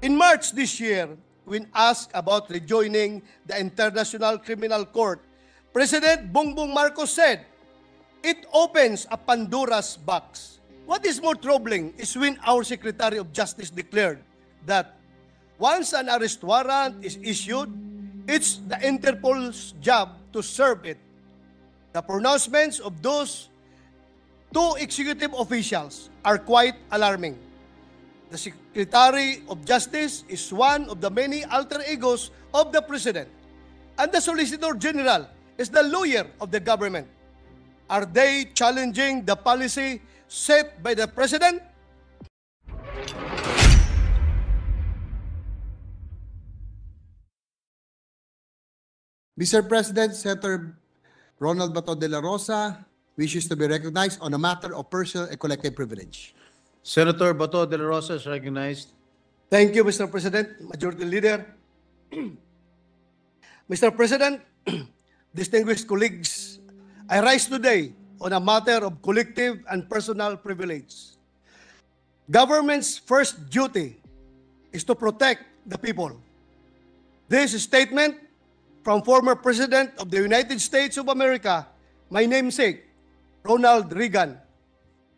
In March this year, when asked about rejoining the International Criminal Court, President Bongbong Marcos said, it opens a Pandora's box. What is more troubling is when our Secretary of Justice declared that once an arrest warrant is issued, it's the Interpol's job to serve it. The pronouncements of those two executive officials are quite alarming. The Secretary of Justice is one of the many alter egos of the President, and the Solicitor General is the lawyer of the government. Are they challenging the policy set by the President? Mr. President, Senator Ronald Bato de la Rosa wishes to be recognized on a matter of personal and collective privilege. Senator Bato de la Rosa is recognized. Thank you, Mr. President, Majority Leader. Mr. President, distinguished colleagues, I rise today on a matter of collective and personal privilege. Government's first duty is to protect the people. This statement from former President of the United States of America, my namesake, Ronald Reagan,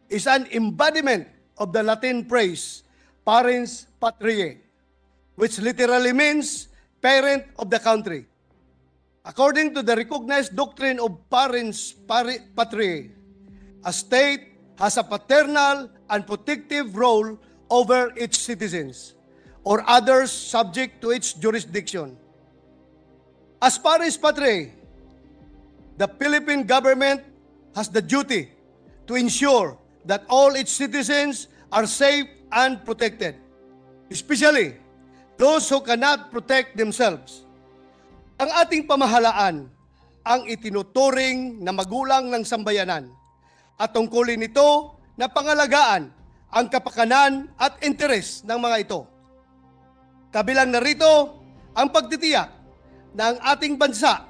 is an embodiment of the Latin phrase, parens patriae, which literally means parent of the country. According to the recognized doctrine of parens patriae, a state has a paternal and protective role over its citizens or others subject to its jurisdiction. As parens patriae, the Philippine government has the duty to ensure that all its citizens are safe and protected, especially those who cannot protect themselves. Ang ating pamahalaan ang itinuturing na magulang ng sambayanan at tungkulin nito na pangalagaan ang kapakanan at interes ng mga ito. Kabilang narito ang pagtitiyak na ang ating bansa,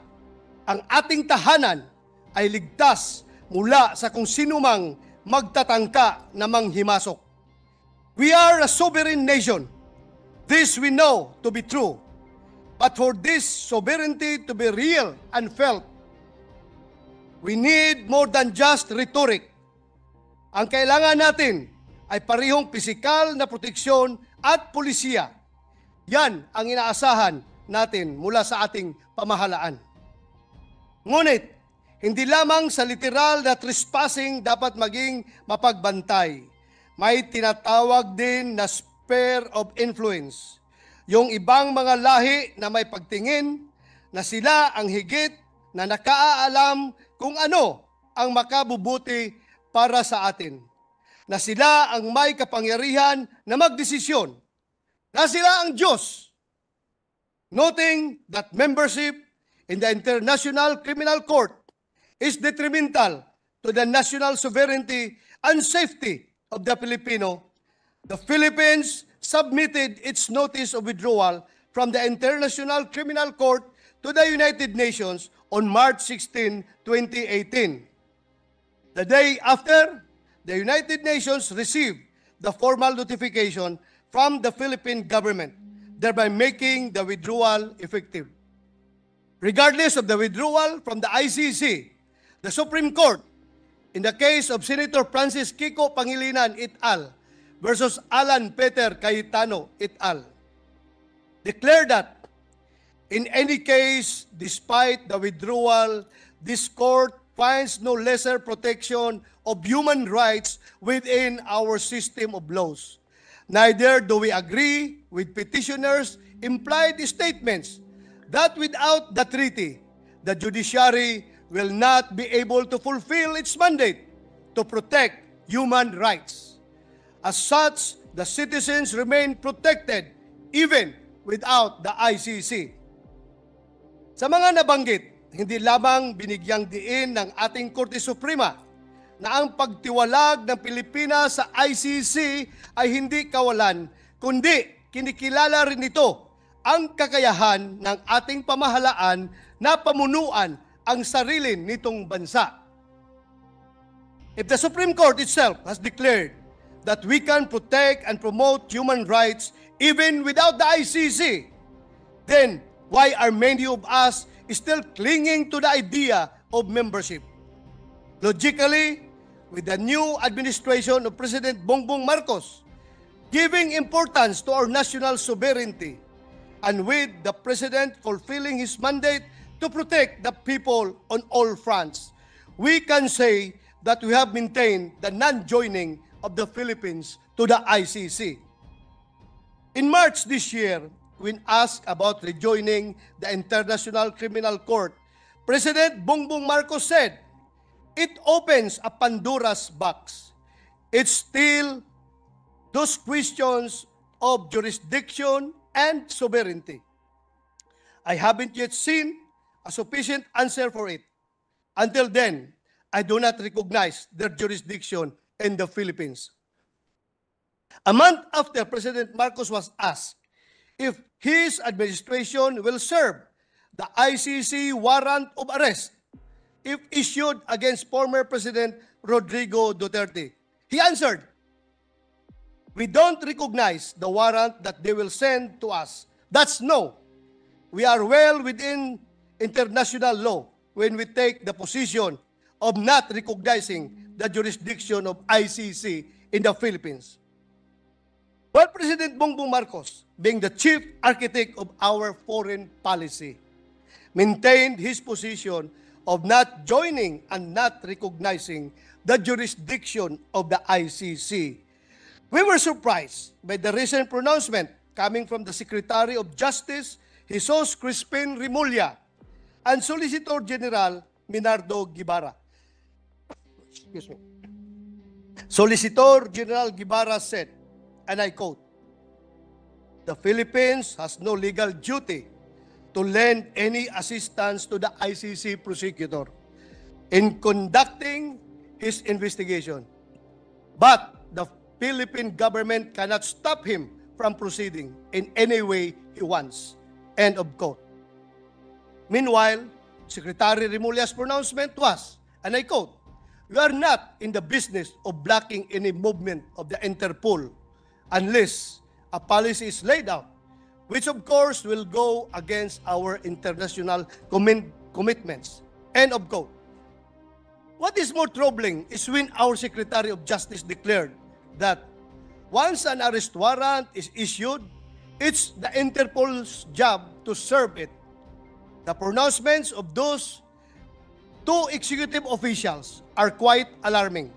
ang ating tahanan ay ligtas mula sa kung sinumang magtatangka na manghimasok. We are a sovereign nation. This we know to be true. But for this sovereignty to be real and felt, we need more than just rhetoric. Ang kailangan natin ay parehong pisikal na proteksyon at pulisya. Yan ang inaasahan natin mula sa ating pamahalaan. Ngunit, hindi lamang sa literal na trespassing dapat maging mapagbantay. May tinatawag din na sphere of influence. Yung ibang mga lahi na may pagtingin na sila ang higit na nakaalam kung ano ang makabubuti para sa atin. Na sila ang may kapangyarihan na magdesisyon. Na sila ang Diyos. Noting that membership in the International Criminal Court is detrimental to the national sovereignty and safety of the Filipino, the Philippines submitted its notice of withdrawal from the International Criminal Court to the United Nations on March 16, 2018. The day after, the United Nations received the formal notification from the Philippine government, thereby making the withdrawal effective. Regardless of the withdrawal from the ICC, the Supreme Court, in the case of Senator Francis Kiko Pangilinan et al. Versus Alan Peter Cayetano et al., declared that in any case, despite the withdrawal, this court finds no lesser protection of human rights within our system of laws. Neither do we agree with petitioners' implied statements that without the treaty, the judiciary will not be able to fulfill its mandate to protect human rights. As such, the citizens remain protected even without the ICC. Sa mga nabanggit, hindi lamang binigyang diin ng ating Korte Suprema na ang pagtiwalag ng Pilipinas sa ICC ay hindi kawalan, kundi kinikilala rin ito ang kakayahan ng ating pamahalaan na pamunuan ang sarili nitong bansa. If the Supreme Court itself has declared that we can protect and promote human rights even without the ICC, then why are many of us still clinging to the idea of membership? Logically, with the new administration of President Bongbong Marcos giving importance to our national sovereignty, and with the President fulfilling his mandate to protect the people on all fronts, we can say that we have maintained the non-joining of the Philippines to the ICC. In March this year, when asked about rejoining the International Criminal Court, President Bongbong Marcos said, it opens a Pandora's box. It's still those questions of jurisdiction and sovereignty. I haven't yet seen a sufficient answer for it. Until then, I do not recognize their jurisdiction in the Philippines. A month after President Marcos was asked if his administration will serve the ICC warrant of arrest if issued against former President Rodrigo Duterte, he answered, "We don't recognize the warrant that they will send to us. That's no. We are well within international law when we take the position of not recognizing the jurisdiction of ICC in the Philippines." While President Bongbong Marcos, being the chief architect of our foreign policy, maintained his position of not joining and not recognizing the jurisdiction of the ICC, we were surprised by the recent pronouncement coming from the Secretary of Justice, Jesus Crispin Remulla, and Solicitor General Minardo Guibarra. Excuse me. Solicitor General Guibarra said, and I quote, "The Philippines has no legal duty to lend any assistance to the ICC prosecutor in conducting his investigation. But the Philippine government cannot stop him from proceeding in any way he wants." End of quote. Meanwhile, Secretary Remulla's pronouncement was, and I quote, "We are not in the business of blocking any movement of the Interpol unless a policy is laid out, which of course will go against our international commitments." End of quote. What is more troubling is when our Secretary of Justice declared that once an arrest warrant is issued, it's the Interpol's job to serve it. The pronouncements of those two executive officials are quite alarming.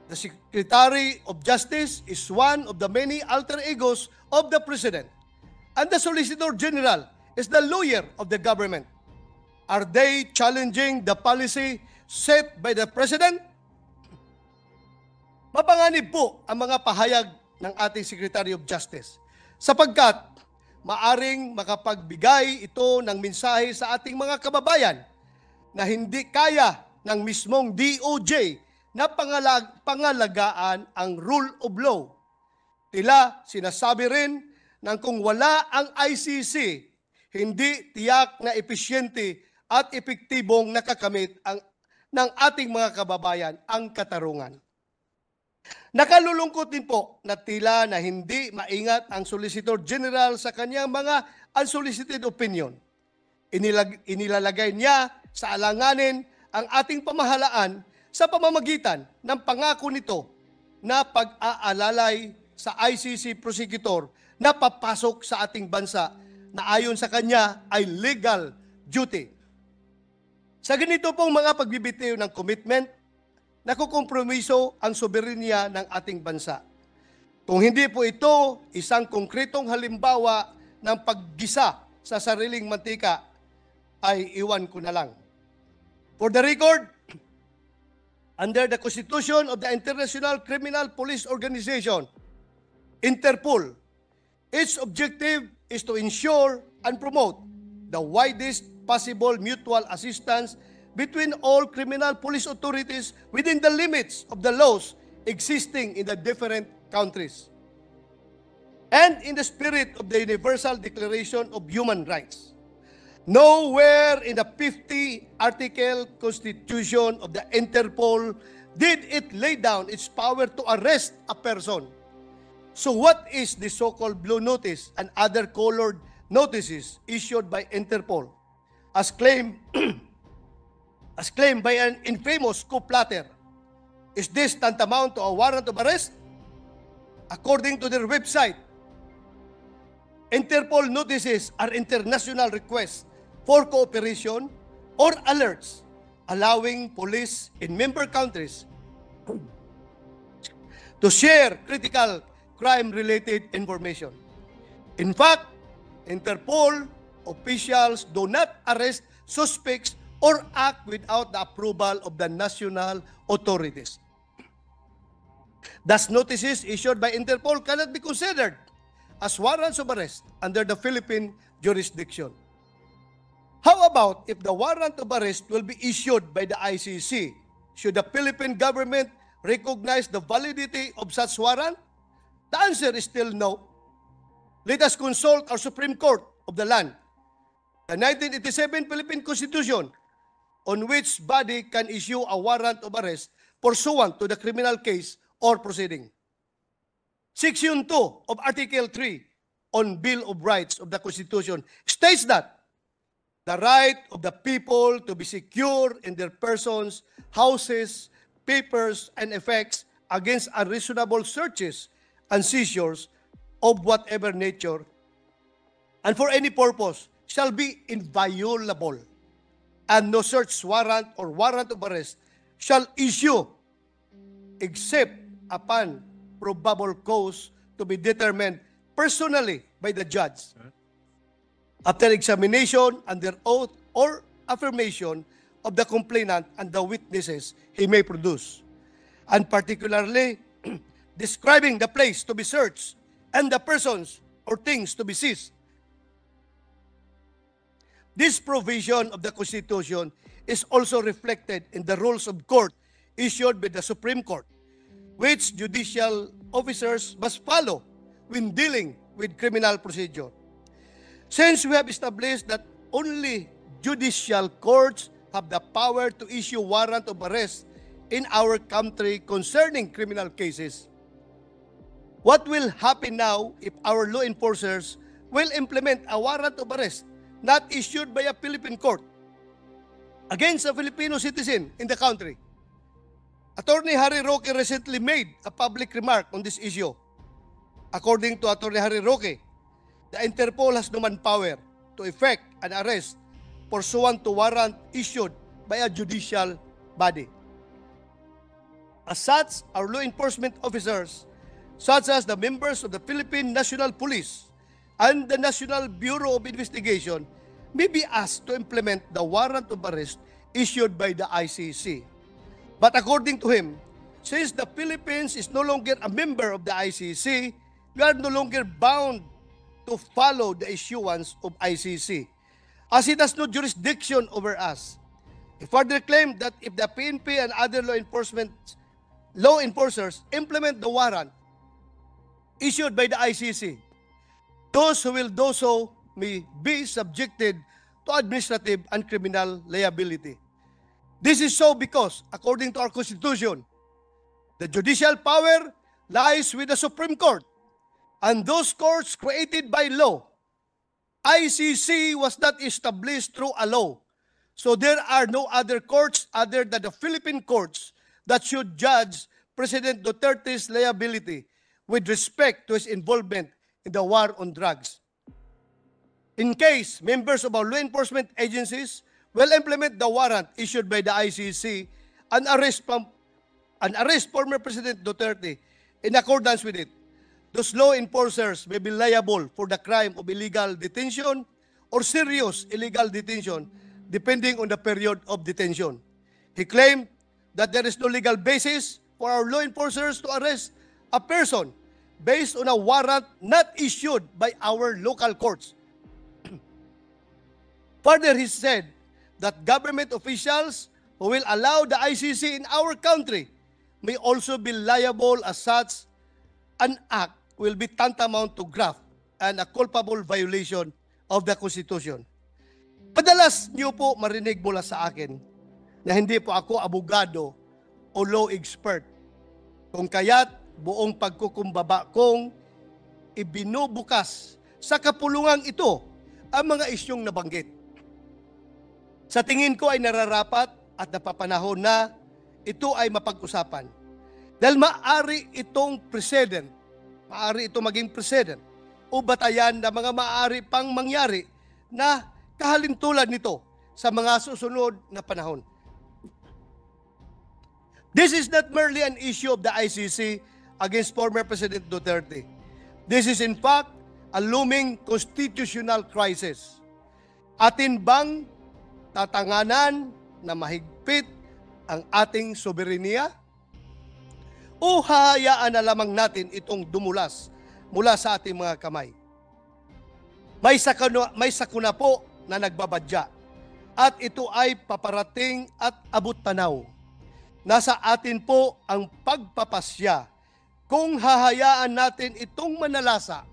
The Secretary of Justice is one of the many alter egos of the President, and the Solicitor General is the lawyer of the government. Are they challenging the policy set by the President? Mapanganib po ang mga pahayag ng ating Secretary of Justice sapagkat maaring makapagbigay ito ng mensahe sa ating mga kababayan na hindi kaya ng mismong DOJ na pangalagaan ang rule of law. Tila sinasabi rin na kung wala ang ICC, hindi tiyak na episyente at epektibong nakakamit ng ating mga kababayan ang katarungan. Nakalulungkot din po na tila na hindi maingat ang Solicitor General sa kanyang mga unsolicited opinion. Inilalagay niya sa alanganin ang ating pamahalaan sa pamamagitan ng pangako nito na pag-aalalay sa ICC prosecutor na papasok sa ating bansa na ayon sa kanya ay legal duty. Sa ganito pong mga pagbibitiw ng commitment, nakukompromiso ang soberenya ng ating bansa. Kung hindi po ito isang konkretong halimbawa ng paggisa sa sariling mantika, ay iwan ko na lang. For the record, under the Constitution of the International Criminal Police Organization, Interpol, its objective is to ensure and promote the widest possible mutual assistance between all criminal police authorities within the limits of the laws existing in the different countries, and in the spirit of the Universal Declaration of Human Rights. Nowhere in the 50-article Constitution of the Interpol did it lay down its power to arrest a person. So what is the so-called blue notice and other colored notices issued by Interpol as claimed by an infamous coup plotter? Is this tantamount to a warrant of arrest? According to their website, Interpol notices are international requests for cooperation or alerts allowing police in member countries to share critical crime-related information. In fact, Interpol officials do not arrest suspects or act without the approval of the national authorities. Thus, notices issued by Interpol cannot be considered as warrants of arrest under the Philippine jurisdiction. How about if the warrant of arrest will be issued by the ICC? Should the Philippine government recognize the validity of such warrant? The answer is still no. Let us consult our Supreme Court of the land, the 1987 Philippine Constitution, on which body can issue a warrant of arrest pursuant to the criminal case or proceeding. Section 2 of Article 3 on Bill of Rights of the Constitution states that the right of the people to be secure in their persons, houses, papers, and effects against unreasonable searches and seizures of whatever nature and for any purpose shall be inviolable, and no search warrant or warrant of arrest shall issue except upon probable cause to be determined personally by the judge after examination under oath or affirmation of the complainant and the witnesses he may produce, and particularly describing the place to be searched and the persons or things to be seized. This provision of the Constitution is also reflected in the rules of court issued by the Supreme Court, which judicial officers must follow when dealing with criminal procedure. Since we have established that only judicial courts have the power to issue warrant of arrest in our country concerning criminal cases, what will happen now if our law enforcers will implement a warrant of arrest not issued by a Philippine court against a Filipino citizen in the country? Attorney Harry Roque recently made a public remark on this issue. According to Attorney Harry Roque, the Interpol has no manpower to effect an arrest pursuant to warrant issued by a judicial body. As such, our law enforcement officers, such as the members of the Philippine National Police and the National Bureau of Investigation, may be asked to implement the warrant of arrest issued by the ICC. But according to him, since the Philippines is no longer a member of the ICC, we are no longer bound to follow the issuance of ICC, as it has no jurisdiction over us. He further claimed that if the PNP and other law enforcers implement the warrant issued by the ICC, those who will do so may be subjected to administrative and criminal liability. This is so because, according to our Constitution, the judicial power lies with the Supreme Court, and those courts created by law. ICC was not established through a law, so there are no other courts other than the Philippine courts that should judge President Duterte's liability with respect to his involvement in the war on drugs. In case members of our law enforcement agencies will implement the warrant issued by the ICC and arrest former President Duterte in accordance with it, those law enforcers may be liable for the crime of illegal detention or serious illegal detention, depending on the period of detention. He claimed that there is no legal basis for our law enforcers to arrest a person based on a warrant not issued by our local courts. Further, he said that government officials who will allow the ICC in our country may also be liable as such. An act will be tantamount to graft and a culpable violation of the Constitution. Madalas niyo po marinig mula sa akin na hindi po ako abogado o law expert. Kung kaya't buong pagkukumbaba kong ibinubukas sa kapulungang ito ang mga isyong nabanggit. Sa tingin ko ay nararapat at napapanahon na ito ay mapag-usapan. Dahil maaari itong precedent, maaari itong maging precedent o batayan na mga maaari pang mangyari na kahalintulad nito sa mga susunod na panahon. This is not merely an issue of the ICC against former President Duterte. This is in fact a looming constitutional crisis. Atin bang tatanganan na mahigpit ang ating soberenya? O hahayaan na lamang natin itong dumulas mula sa ating mga kamay? May sakuna po na nagbabadya at ito ay paparating at abot tanaw. Nasa atin po ang pagpapasya kung hahayaan natin itong manalasa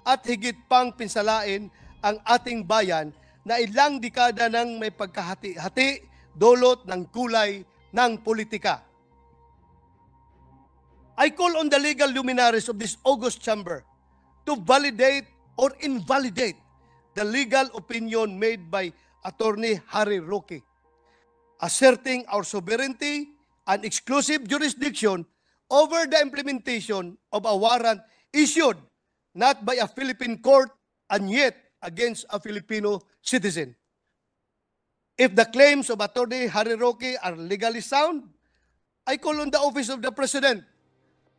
at higit pang pinsalain ang ating bayan na ilang dekada nang may pagkahati-hati dulot ng kulay ng politika. I call on the legal luminaries of this august chamber to validate or invalidate the legal opinion made by Attorney Harry Roque, asserting our sovereignty and exclusive jurisdiction over the implementation of a warrant issued not by a Philippine court and yet against a Filipino citizen. If the claims of Attorney Harry Roque are legally sound, I call on the Office of the President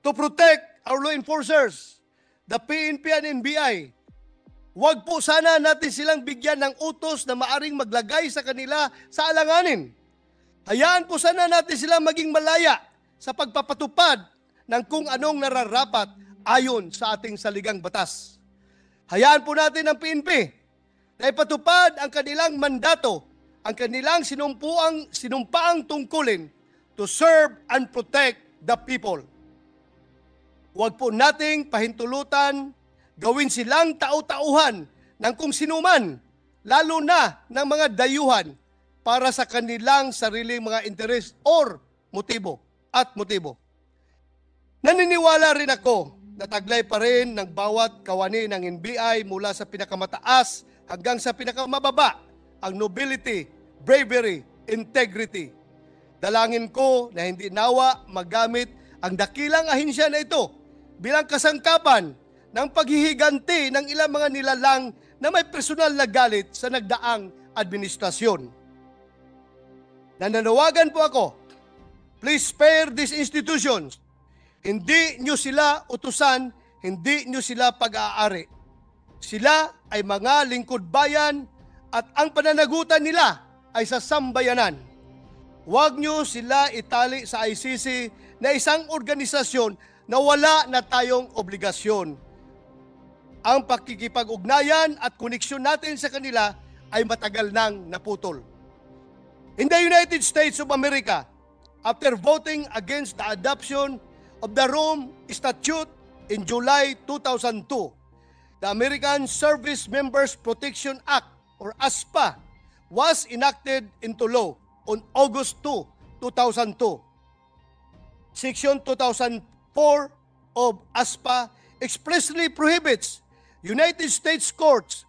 to protect our law enforcers, the PNP and NBI. Huwag po sana natin silang bigyan ng utos na maaring maglagay sa kanila sa alanganin. Hayaan po sana natin silang maging malaya sa pagpapatupad ng kung anong nararapat ayon sa ating saligang batas. Hayaan po natin ang PNP na ipatupad ang kanilang mandato, ang kanilang sinumpaang tungkulin to serve and protect the people. Huwag po nating pahintulutan, gawin silang tau-tauhan ng kung sinuman, lalo na ng mga dayuhan para sa kanilang sariling mga interes or motibo. Naniniwala rin ako na taglay pa rin ng bawat kawani ng NBI mula sa pinakamataas hanggang sa pinakamababa ang nobility, bravery, integrity. Dalangin ko na hindi nawa magamit ang dakilang ahensya na ito bilang kasangkapan ng paghihiganti ng ilang mga nilalang na may personal na galit sa nagdaang administrasyon. Nananawagan po ako, please spare these institutions. Hindi nyo sila utusan, hindi nyo sila pag-aari. Sila ay mga lingkod bayan at ang pananagutan nila ay sa sambayanan. Huwag nyo sila itali sa ICC na isang organisasyon na wala na tayong obligasyon. Ang pakikipag-ugnayan at koneksyon natin sa kanila ay matagal nang naputol. In the United States of America, after voting against the adoption of the Rome Statute in July 2002, the American Service Members Protection Act, or ASPA, was enacted into law on August 2, 2002. Section 2004 of ASPA expressly prohibits United States courts,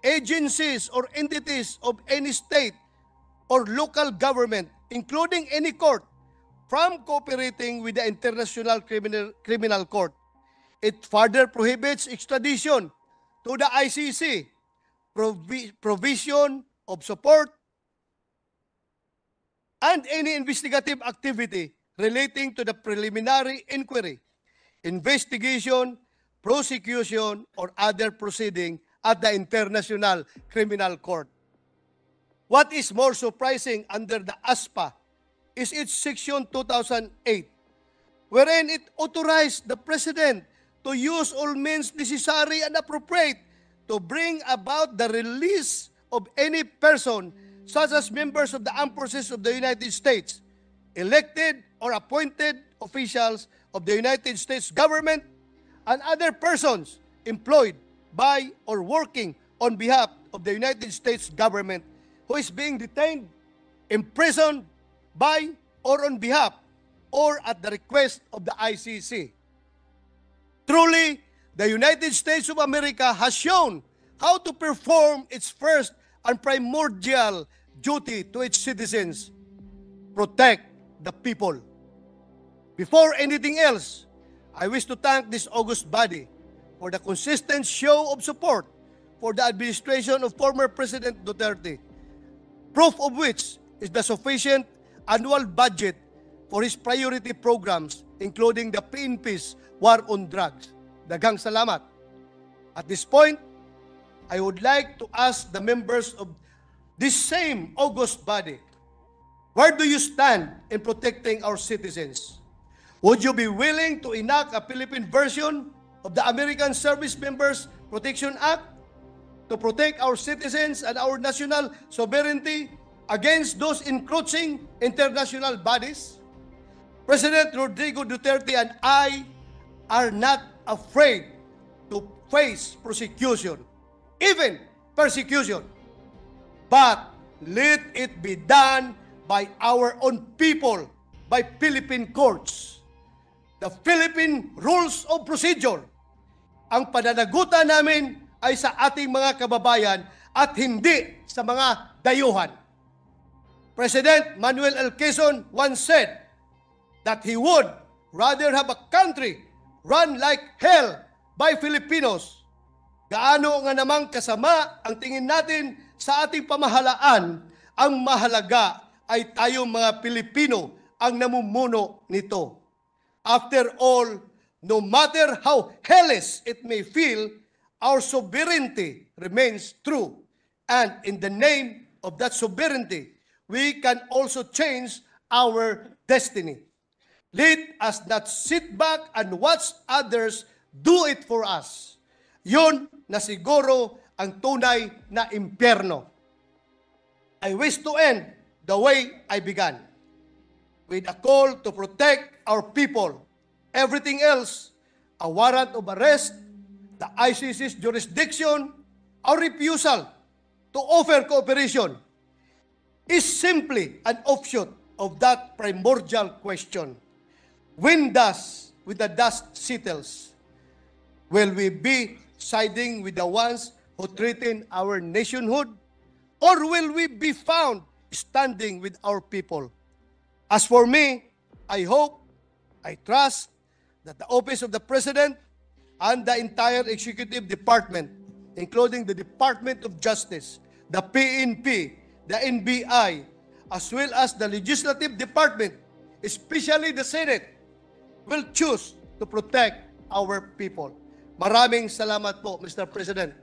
agencies, or entities of any state or local government, including any court, from cooperating with the International Criminal Court. It further prohibits extradition to the ICC, provision of support, and any investigative activity relating to the preliminary inquiry, investigation, prosecution, or other proceeding at the International Criminal Court. What is more surprising under the ASPA is its Section 2008, wherein it authorized the President to use all means necessary and appropriate to bring about the release of any person, such as members of the armed forces of the United States, elected or appointed officials of the United States government, and other persons employed by or working on behalf of the United States government who is being detained, imprisoned by or on behalf or at the request of the ICC. Truly, the United States of America has shown how to perform its first and primordial duty to its citizens: protect the people. Before anything else, I wish to thank this august body for the consistent show of support for the administration of former President Duterte, proof of which is the sufficient annual budget for his priority programs, including the PNP's War on Drugs. Daghang salamat. At this point, I would like to ask the members of this same august body, where do you stand in protecting our citizens? Would you be willing to enact a Philippine version of the American Service Members Protection Act to protect our citizens and our national sovereignty against those encroaching international bodies? President Rodrigo Duterte and I are not afraid to face prosecution, even persecution. But let it be done by our own people, by Philippine courts. The Philippine Rules of Procedure. Ang pananagutan namin ay sa ating mga kababayan at hindi sa mga dayuhan. President Manuel L. Quezon once said that he would rather have a country run like hell by Filipinos. Gaano nga namang kasama ang tingin natin sa ating pamahalaan, ang mahalaga ay tayong mga Pilipino ang namumuno nito. After all, no matter how hellish it may feel, our sovereignty remains true. And in the name of that sovereignty, we can also change our destiny. Let us not sit back and watch others do it for us. Yun na siguro ang tunay na impyerno. I wish to end the way I began, with a call to protect our people. Everything else, a warrant of arrest, the ICC's jurisdiction, our refusal to offer cooperation, is simply an offshoot of that primordial question. When the dust settles, will we be siding with the ones who threaten our nationhood? Or will we be found standing with our people? As for me, I hope, I trust that the Office of the President and the entire Executive Department, including the Department of Justice, the PNP, the NBI, as well as the Legislative Department, especially the Senate, will choose to protect our people. Maraming salamat po, Mr. President.